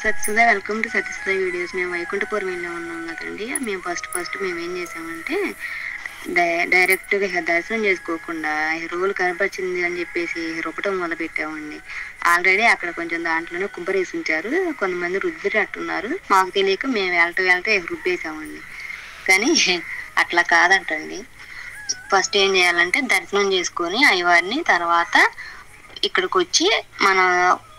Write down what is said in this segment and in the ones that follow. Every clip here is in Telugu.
సత్యసుధా, వెల్కమ్ టు సత్యసుధా వీడియోస్. మేము వైకుంఠపురం వెళ్ళి ఉన్నాం కదండి. మేము ఫస్ట్ మేము ఏం చేసామంటే డైరెక్ట్గా దర్శనం చేసుకోకుండా రోలు కనపరిచింది అని చెప్పేసి రుబ్బటం మొదలు పెట్టామండి. ఆల్రెడీ అక్కడ కొంచెం దాంట్లోనే కుబ్బరేసి ఉంచారు, కొంతమంది రుద్దినట్టున్నారు. మాకు తెలియక మేము వెళ్తే రుబ్బేసామండి. కానీ అట్లా కాదంటండి. ఫస్ట్ ఏం చేయాలంటే దర్శనం చేసుకొని అయ్యవారిని, తర్వాత ఇక్కడికి వచ్చి మన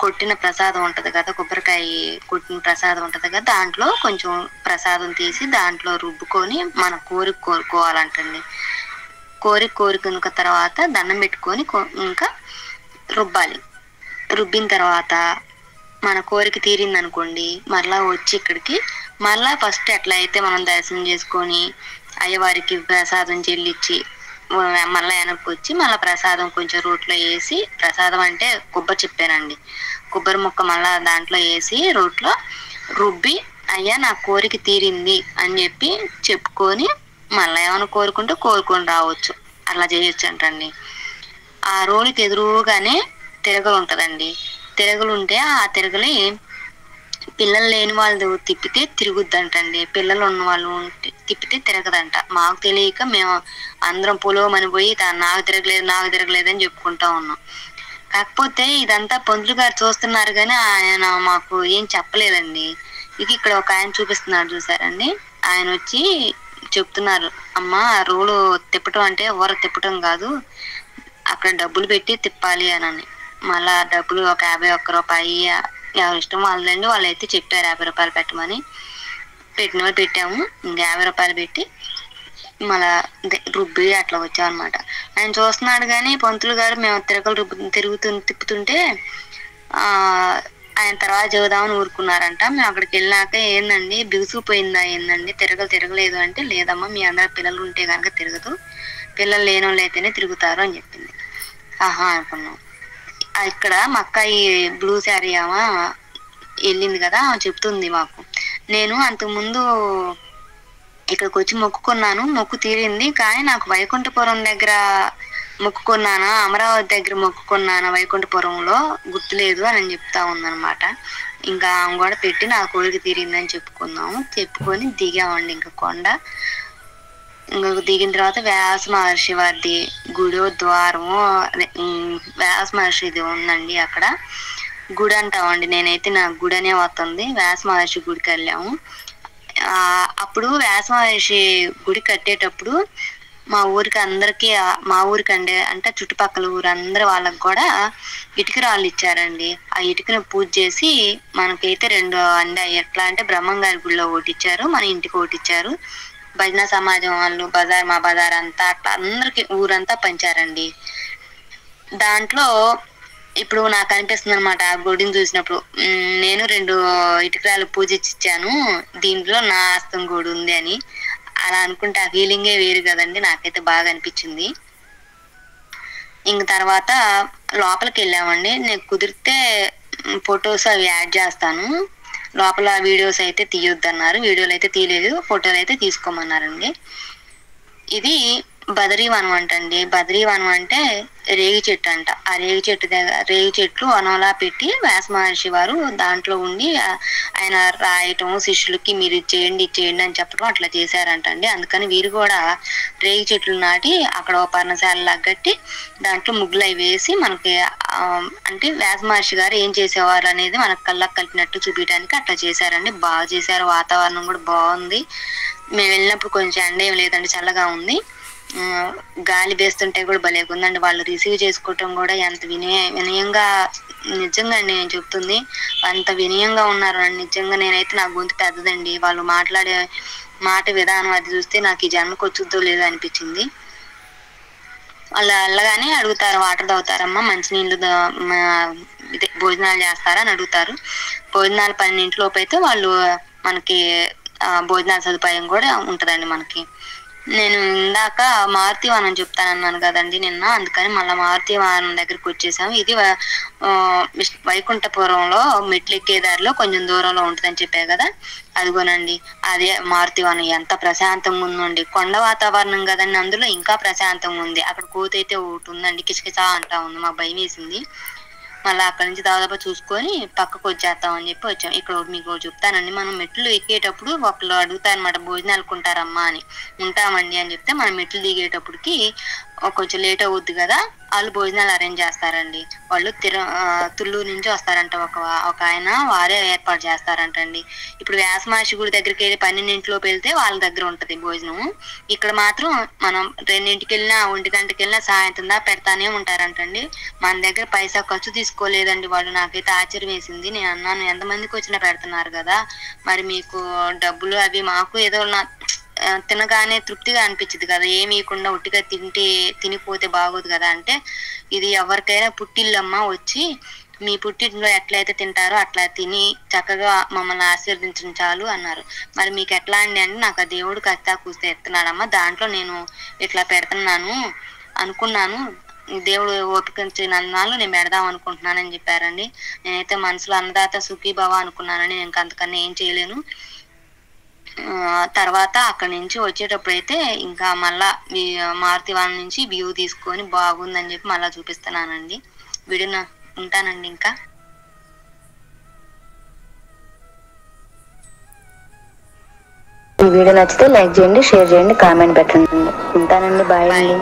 కొట్టిన ప్రసాదం ఉంటుంది కదా, కొబ్బరికాయ కొట్టిన ప్రసాదం ఉంటుంది కదా, దాంట్లో కొంచెం ప్రసాదం తీసి దాంట్లో రుబ్బుకొని మన కోరుకోవాలంటండి. కోరుకున్న తర్వాత దండం పెట్టుకొని ఇంకా రుబ్బాలి. రుబ్బిన తర్వాత మన కోరిక తీరింది అనుకోండి, మరలా వచ్చి ఇక్కడికి మరలా ఫస్ట్ ఎట్లా అయితే మనం దర్శనం చేసుకొని అయ్యవారికి ప్రసాదం చెల్లించి మళ్ళీ వెనక్కి వచ్చి మళ్ళీ ప్రసాదం కొంచెం రోట్లో వేసి, ప్రసాదం అంటే కొబ్బరి చెప్పానండి, కొబ్బరి ముక్క మళ్ళా దాంట్లో వేసి రోట్లో రుబ్బి అయ్యా నా కోరిక తీరింది అని చెప్పి చెప్పుకొని మళ్ళీ ఏమైనా కోరుకొని రావచ్చు. అలా చేయొచ్చు అంటండి. ఆ రోలుకి ఎదురుగానే తిరగలు ఉంటుందండి. తిరగలు ఉంటే ఆ తిరగలి పిల్లలు లేని వాళ్ళు తిప్పితే తిరుగుద్దంటండి, పిల్లలు ఉన్న వాళ్ళు తిప్పితే తిరగదంట. మాకు తెలియక మేము అందరం పొలవమని పోయి నాకు తిరగలేదు అని చెప్పుకుంటా ఉన్నాం. కాకపోతే ఇదంతా పంతులు గారు చూస్తున్నారు కానీ ఆయన మాకు ఏం చెప్పలేదండి. ఇది ఇక్కడ ఒక ఆయన చూపిస్తున్నాడు చూసారండి, ఆయన వచ్చి చెప్తున్నారు, అమ్మ రోలు తిప్పటం అంటే తిప్పటం కాదు, అక్కడ డబ్బులు పెట్టి తిప్పాలి అని. మళ్ళా డబ్బులు ఒక 51 రూపాయి ఎవరి ఇష్టం వాళ్ళండి. వాళ్ళైతే చెప్పారు 50 రూపాయలు పెట్టమని. పెట్టాము. ఇంకా 50 రూపాయలు పెట్టి మళ్ళా రుబ్బి అట్లా వచ్చామన్నమాట. ఆయన చూస్తున్నాడు కానీ పంతులు గారు మేము తిప్పుతుంటే ఆయన తర్వాత చెబుదామని ఊరుకున్నారంట. మేము అక్కడికి వెళ్ళినాక ఏందండి బిగుసిపోయిందా ఏందండి, తిరగలేదు అంటే, లేదమ్మా మీ అందరు పిల్లలు ఉంటే కనుక తిరగదు, పిల్లలు లేని వాళ్ళు అయితేనే తిరుగుతారు అని చెప్పింది. ఆహా అనుకున్నాం. ఇక్కడ మా అక్కాయి బ్లూ శారీ ఆమె వెళ్ళింది కదా, చెప్తుంది మాకు. నేను అంతకుముందు ఇక్కడికి వచ్చి మొక్కుకున్నాను, మొక్కు తీరింది, కానీ నాకు వైకుంఠపురం దగ్గర మొక్కుకున్నానా అమరావతి దగ్గర మొక్కుకున్నానా వైకుంఠపురంలో గుర్తులేదు అని చెప్తా ఉందనమాట. ఇంకా ఆమె కూడా పెట్టి నా కోరిక తీరిందని చెప్పుకొని దిగామండి. ఇంకా కొండ దిగిన తర్వాత వ్యాస మహర్షి వారిది గుడో ద్వారము, వ్యాస మహర్షిది ఉందండి అక్కడ. గుడి అంటామండి, నేనైతే నా గుడి అనే వస్తుంది. వ్యాస మహర్షి గుడికి వెళ్ళాము. అప్పుడు వ్యాస మహర్షి గుడి కట్టేటప్పుడు మా ఊరికండి అంటే చుట్టుపక్కల ఊరందరూ వాళ్ళకి కూడా ఇటుక రాళ్ళు ఇచ్చారండి. ఆ ఇటుకను పూజ చేసి మనకైతే 2 ఎట్లా అంటే బ్రహ్మంగారి గుడిలో ఒకటి ఇచ్చారు, మన ఇంటికి ఒకటి ఇచ్చారు. భజన సమాజం వాళ్ళు మా బజార్ అంతా అట్లా అందరికి ఊరంతా పంచారండి. దాంట్లో ఇప్పుడు నాకు అనిపిస్తుంది అనమాట, ఆ గుడిని చూసినప్పుడు నేను 2 ఇటుకరాలు పూజ ఇచ్చాను, దీంట్లో నా హస్తం కూడా ఉంది అని. అలా అనుకుంటే ఆ ఫీలింగే వేరు కదండి. నాకైతే బాగా అనిపించింది. ఇంక తర్వాత లోపలికి వెళ్ళామండి. నేను కుదిరితే ఫొటోస్ అవి యాడ్ చేస్తాను. లోపల వీడియోస్ అయితే తీయొద్దన్నారు, వీడియోలు అయితే తీయలేదు, ఫోటోలు అయితే తీసుకోమన్నారండి. ఇది బదరీవనం అంటండి. బదరీవనం అంటే రేగి చెట్టు అంట. ఆ రేగి చెట్లు వనంలా పెట్టి వ్యాస మహర్షి వారు దాంట్లో ఉండి ఆయన రాయటం, శిష్యులకి మీరు చేయండి అని చెప్పడం అట్లా చేశారంటండి. అందుకని వీరు కూడా రేగి చెట్లు నాటి అక్కడ ఒక పర్ణశాల కట్టి దాంట్లో ముగ్గులు అవి వేసి మనకి అంటే వ్యాస మహర్షి గారు ఏం చేసేవారు అనేది మనకు కళ్ళకు కలిపినట్టు చూపించడానికి అట్లా చేశారండి. బాగా చేశారు. వాతావరణం కూడా బాగుంది. మేము వెళ్ళినప్పుడు కొంచెం ఎండ ఏం లేదండి, చల్లగా ఉంది. గాలి వేస్తుంటే కూడా భలేకుందండి. వాళ్ళు రిసీవ్ చేసుకోవటం కూడా ఎంత వినయంగా, నిజంగా అండి నేను చెప్తుంది, అంత వినయంగా ఉన్నారు అండి. నిజంగా నేనైతే నా గొంతు పెద్దదండి, వాళ్ళు మాట్లాడే మాట విధానం అది చూస్తే నాకు ఈ జన్మకు వచ్చుద్దో లేదో అనిపించింది. వాళ్ళు వెళ్ళగానే అడుగుతారు, వాటర్ తాగుతారమ్మా, మంచినీళ్ళు భోజనాలు చేస్తారా అని అడుగుతారు. భోజనాలు 12 అయితే వాళ్ళు మనకి భోజనాల సదుపాయం కూడా ఉంటుందండి మనకి. నేను ఇందాక మారుతివనం చెప్తానన్నాను కదండి నిన్న, అందుకని మళ్ళీ మారుతివనం దగ్గరికి వచ్చేసాము. ఇది వైకుంఠపురంలో మెట్లు ఎక్కే దారిలో కొంచెం దూరంలో ఉంటుందని చెప్పా కదా, అదిగోనండి అదే మారుతివనం. ఎంత ప్రశాంతంగా ఉందండి, కొండ వాతావరణం కదండి, అందులో ఇంకా ప్రశాంతంగా ఉంది. అక్కడ కోతి అయితే ఒకటి ఉందండి, కిచకిచా అంటా ఉంది, మాకు భయం వేసింది. మళ్ళీ అక్కడి నుంచి దాదాపు చూసుకొని పక్కకు వచ్చేస్తాం అని చెప్పి వచ్చాం. ఇక్కడ మీకు చెప్తానండి, మనం మెట్లు ఎక్కేటప్పుడు ఒకళ్ళు అడుగుతారు అనమాట, భోజనాలకు ఉంటారమ్మా అని. ఉంటామండి అని చెప్తే మనం మెట్లు దిగేటప్పటికి కొంచెం లేట్ అవుద్ది కదా, వాళ్ళు భోజనాలు అరేంజ్ చేస్తారండి. వాళ్ళు తుళ్ళూరు నుంచి వస్తారంట, ఒక ఆయన వారే ఏర్పాటు చేస్తారంటండి. ఇప్పుడు వ్యాసమహర్షి గుడి దగ్గరికి వెళ్ళి 12 వెళ్తే వాళ్ళ దగ్గర ఉంటది భోజనం. ఇక్కడ మాత్రం మనం 2 వెళ్ళినా 1 వెళ్ళినా సాయంత్రం దా పెడతానే ఉంటారంటండి. మన దగ్గర పైసా ఖర్చు తీసుకోలేదండి వాళ్ళు. నాకైతే ఆశ్చర్యం వేసింది. నేను అన్నాను, ఎంతమందికి వచ్చినా పెడుతున్నారు కదా, మరి మీకు డబ్బులు అవి మాకు ఏదో తినగానే తృప్తిగా అనిపించింది కదా, ఏమి ఇవ్వకుండా ఉట్టిగా తినిపోతే బాగోదు కదా అంటే, ఇది ఎవరికైనా పుట్టిల్లమ్మ, వచ్చి మీ పుట్టింట్లో ఎట్లయితే తింటారో అట్లా తిని చక్కగా మమ్మల్ని ఆశీర్వదించడం చాలు అన్నారు. మరి మీకు ఎట్లా అండి అంటే, నాకు ఆ దేవుడు కత్తా కూస్తే ఎత్తున్నాడమ్మా, దాంట్లో నేను ఇట్లా పెడుతున్నాను అనుకున్నాను, దేవుడు ఓపికచ్చినాలు నేను పెడదాం అనుకుంటున్నానని చెప్పారండి. నేనైతే మనసులో అన్నదాత సుఖీభవ అనుకున్నానని, నేను అంతకన్నా ఏం చేయలేను. తర్వాత అక్కడి నుంచి వచ్చేటప్పుడు అయితే ఇంకా మళ్ళా మారుతి వాళ్ళ నుంచి వ్యూ తీసుకొని బాగుందని చెప్పి మళ్ళా చూపిస్తున్నానండి. వీడియో ఉంటానండి. ఇంకా ఈ వీడియో నచ్చితే లైక్ చేయండి, షేర్ చేయండి, కామెంట్ పెట్టండి. ఉంటానండి. బాయ్ అండి.